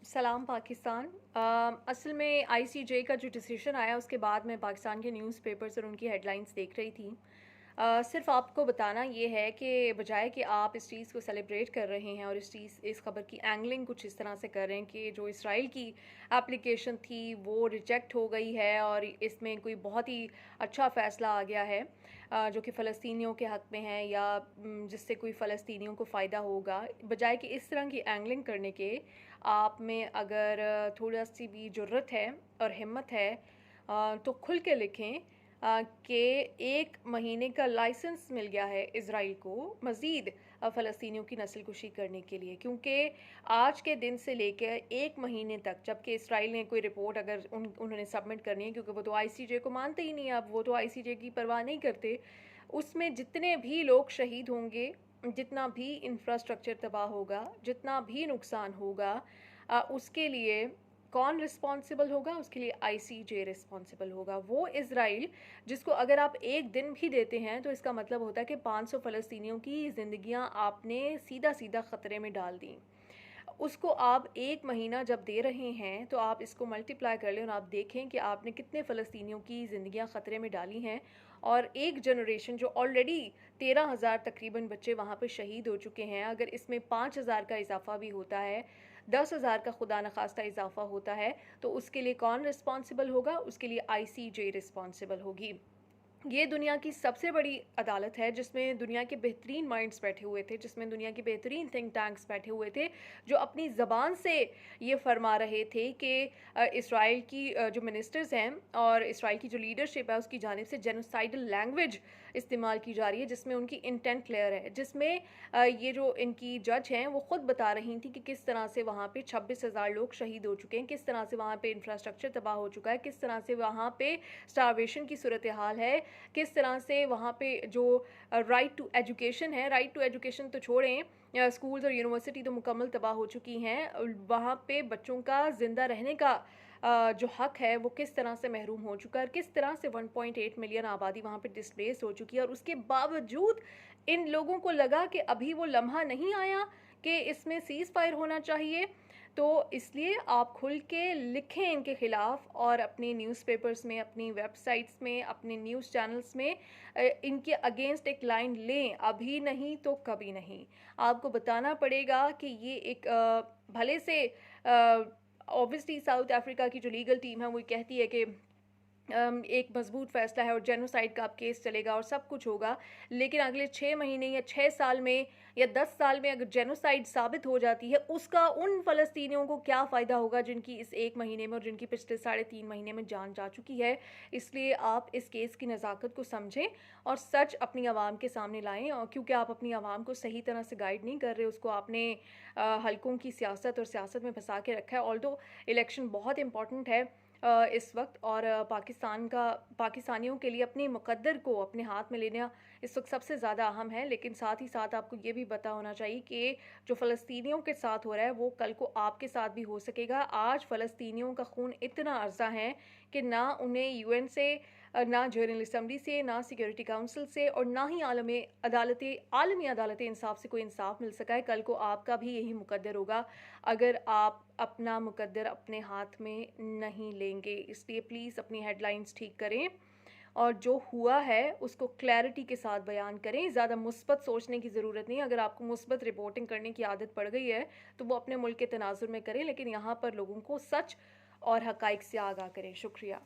सलाम पाकिस्तान। असल में आईसीजे का जो डिसीजन आया उसके बाद मैं पाकिस्तान के न्यूज़पेपर्स और उनकी हेडलाइंस देख रही थी। सिर्फ आपको बताना ये है कि बजाय कि आप इस चीज़ को सेलिब्रेट कर रहे हैं और इस खबर की एंगलिंग कुछ इस तरह से कर रहे हैं कि जो इसराइल की एप्लीकेशन थी वो रिजेक्ट हो गई है और इसमें कोई बहुत ही अच्छा फ़ैसला आ गया है जो कि फ़लस्तीनियों के हक़ में है या जिससे कोई फ़लस्तीनियों को फ़ायदा होगा, बजाय कि इस तरह की एंगलिंग करने के आप में अगर थोड़ा सी भी ज़रूरत है और हिम्मत है तो खुल के लिखें कि 1 महीने का लाइसेंस मिल गया है इज़राइल को मज़ीद फ़लस्तीनियों की नस्लकुशी करने के लिए, क्योंकि आज के दिन से लेकर 1 महीने तक, जबकि इज़राइल ने कोई रिपोर्ट अगर उन्होंने सबमिट करनी है, क्योंकि वो तो आईसीजे को मानते ही नहीं, अब वो तो आईसीजे की परवाह नहीं करते, उसमें जितने भी लोग शहीद होंगे, जितना भी इंफ्रास्ट्रक्चर तबाह होगा, जितना भी नुकसान होगा, उसके लिए कौन रिस्पॉन्सिबल होगा? उसके लिए आईसीजे रिस्पॉन्सिबल होगा। वो इज़राइल जिसको अगर आप एक दिन भी देते हैं तो इसका मतलब होता है कि 500 फ़लस्तीनियों की ज़िंदगियां आपने सीधा सीधा ख़तरे में डाल दी। उसको आप 1 महीना जब दे रहे हैं तो आप इसको मल्टीप्लाई कर लें और आप देखें कि आपने कितने फ़लस्तीनियों की ज़िंदगियां ख़तरे में डाली हैं। और एक जनरेशन जो ऑलरेडी 13,000 तकरीबन बच्चे वहाँ पे शहीद हो चुके हैं, अगर इसमें 5,000 का इजाफ़ा भी होता है, 10,000 का खुदा न खास्ता इजाफ़ा होता है, तो उसके लिए कौन रिस्पॉन्सिबल होगा? उसके लिए आईसीजे रिस्पॉन्सिबल होगी। ये दुनिया की सबसे बड़ी अदालत है जिसमें दुनिया के बेहतरीन माइंड्स बैठे हुए थे, जिसमें दुनिया के बेहतरीन थिंक टैंक्स बैठे हुए थे, जो अपनी ज़बान से ये फरमा रहे थे कि इसराइल की जो मिनिस्टर्स हैं और इसराइल की जो लीडरशिप है उसकी जानिब से जेनोसाइडल लैंग्वेज इस्तेमाल की जा रही है, जिसमें उनकी इंटेंट क्लियर है, जिसमें ये जो इनकी जज हैं वो ख़ुद बता रही थी कि किस तरह से वहाँ पे 26,000 लोग शहीद हो चुके हैं, किस तरह से वहाँ पे इंफ्रास्ट्रक्चर तबाह हो चुका है, किस तरह से वहाँ पे स्टारवेशन की सूरत हाल है, किस तरह से वहाँ पे जो राइट टू एजुकेशन है, राइट टू एजुकेशन तो छोड़ें, स्कूल्स और यूनिवर्सिटी तो मुकम्मल तबाह हो चुकी हैं, वहाँ पे बच्चों का ज़िंदा रहने का जो हक़ है वो किस तरह से महरूम हो चुका है, किस तरह से 1.8 मिलियन आबादी वहाँ पे डिस्प्लेस हो चुकी है, और उसके बावजूद इन लोगों को लगा कि अभी वो लम्हा नहीं आया कि इसमें सीज़ फायर होना चाहिए। तो इसलिए आप खुल के लिखें इनके ख़िलाफ़ और अपने न्यूज़पेपर्स में, अपनी वेबसाइट्स में, अपने न्यूज़ चैनल्स में इनके अगेंस्ट एक लाइन लें, अभी नहीं तो कभी नहीं। आपको बताना पड़ेगा कि ये एक भले से ऑब्वियसली साउथ अफ्रीका की जो लीगल टीम है वो कहती है कि एक मजबूत फ़ैसला है और जेनोसाइड का अब केस चलेगा और सब कुछ होगा, लेकिन अगले 6 महीने या 6 साल में या 10 साल में अगर जेनोसाइड साबित हो जाती है, उसका उन फ़लस्तीनियों को क्या फ़ायदा होगा जिनकी इस 1 महीने में और जिनकी पिछले 3.5 महीने में जान जा चुकी है। इसलिए आप इस केस की नज़ाकत को समझें और सच अपनी आवाम के सामने लाएँ, और क्योंकि आप अपनी आवाम को सही तरह से गाइड नहीं कर रहे, उसको आपने हलकों की सियासत और सियासत में फंसा के रखा है। ऑल्दो इलेक्शन बहुत इंपॉर्टेंट है इस वक्त, और पाकिस्तानियों के लिए अपने मुकद्दर को अपने हाथ में लेना इस वक्त सबसे ज़्यादा अहम है, लेकिन साथ ही साथ आपको ये भी पता होना चाहिए कि जो फ़लस्तीनियों के साथ हो रहा है वो कल को आपके साथ भी हो सकेगा। आज फ़लस्तीनियों का खून इतना अर्जा है कि ना उन्हें यूएन से, ना जनरल असम्बली से, ना सिक्योरिटी काउंसिल से, और ना ही आलमी अदालत इंसाफ से कोई इंसाफ मिल सका है। कल को आपका भी यही मुकद्दर होगा अगर आप अपना मुकद्दर अपने हाथ में नहीं लेंगे। इसलिए प्लीज़ अपनी हेडलाइंस ठीक करें और जो हुआ है उसको क्लैरिटी के साथ बयान करें। ज़्यादा मुस्बत सोचने की ज़रूरत नहीं। अगर आपको मुस्बत रिपोर्टिंग करने की आदत पड़ गई है तो वो अपने मुल्क के तनाजुर में करें, लेकिन यहाँ पर लोगों को सच और हक़ाइक़ से आगाह करें। शुक्रिया।